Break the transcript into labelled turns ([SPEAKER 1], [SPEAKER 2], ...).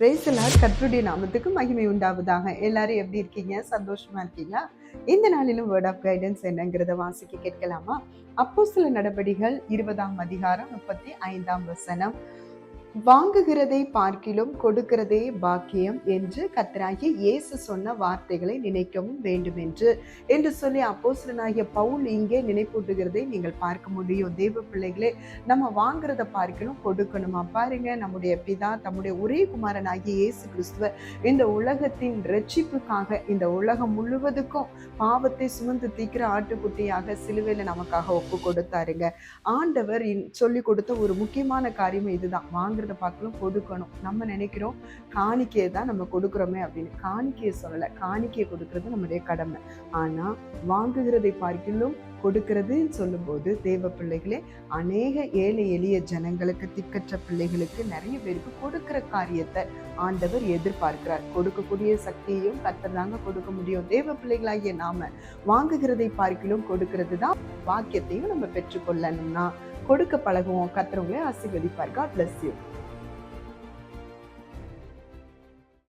[SPEAKER 1] Praise the Lord. கர்த்தருடைய நாமத்துக்கு மகிமை உண்டாவதாக. எல்லாரும் எப்படி இருக்கீங்க? சந்தோஷமா இருக்கீங்களா? இந்த நாளிலும் வேர்ட் ஆஃப் கைடன்ஸ் என்னங்கிறத வாசிக்க கேட்கலாமா? அப்போஸ்தல நடபடிகள் 20ஆம் அதிகாரம் 35ஆம் வசனம். வாங்குகிறதை பார்க்கிலும் கொடுக்கிறதே பாக்கியம் என்று கர்த்தராகிய இயேசு சொன்ன வார்த்தைகளை நினைக்கவும் வேண்டும் என்று சொல்லி அப்போஸ்தலனாகிய பவுல் இங்கே நினைப்பூட்டுகிறதை நீங்கள் பார்க்க முடியும். தேவ பிள்ளைகளே, நம்ம வாங்குறத பார்க்கணும், கொடுக்கணுமா? பாருங்க, நம்முடைய பிதா தம்முடைய ஒரே குமாரனாகிய இயேசு கிறிஸ்துவ இந்த உலகத்தின் ரட்சிப்புக்காக, இந்த உலகம் முழுவதுக்கும் பாவத்தை சுமந்து தீக்கிற ஆட்டுக்குட்டியாக சிலுவையில நமக்காக ஒப்பு கொடுத்தாருங்க. ஆண்டவர் சொல்லி கொடுத்த ஒரு முக்கியமான காரியம் இதுதான். வாங்குறத பார்க்கணும், கொடுக்கணும். நம்ம நினைக்கிறோம் காணிக்கையை தான் நம்ம கொடுக்குறோமே அப்படின்னு. காணிக்கையை சொல்லலை, காணிக்கையை கொடுக்கறது நம்முடைய கடமை. ஆனா வாங்குகிறதை பார்க்கிலும் கொடுக்கிறதுன்னு சொல்லும்போது தேவ பிள்ளைகளே, அநேக ஏழை எளிய ஜனங்களுக்கு, திக்கற்ற பிள்ளைகளுக்கு, நிறைய பேருக்கு கொடுக்கிற காரியத்தை ஆண்டவர் எதிர்பார்க்கிறார். கொடுக்கக்கூடிய சக்தியையும் கர்த்தர் தாங்க கொடுக்க முடியும். தேவ பிள்ளைகளாகிய நாம வாங்குகிறதை பார்க்கிலும் கொடுக்கிறது தான் வாக்கியத்தையும் நம்ம பெற்றுக்கொள்ளணும்னா கொடுக்க பழகுவோம். கர்த்தர் உங்களை ஆசீர்வதிப்பார். God bless you.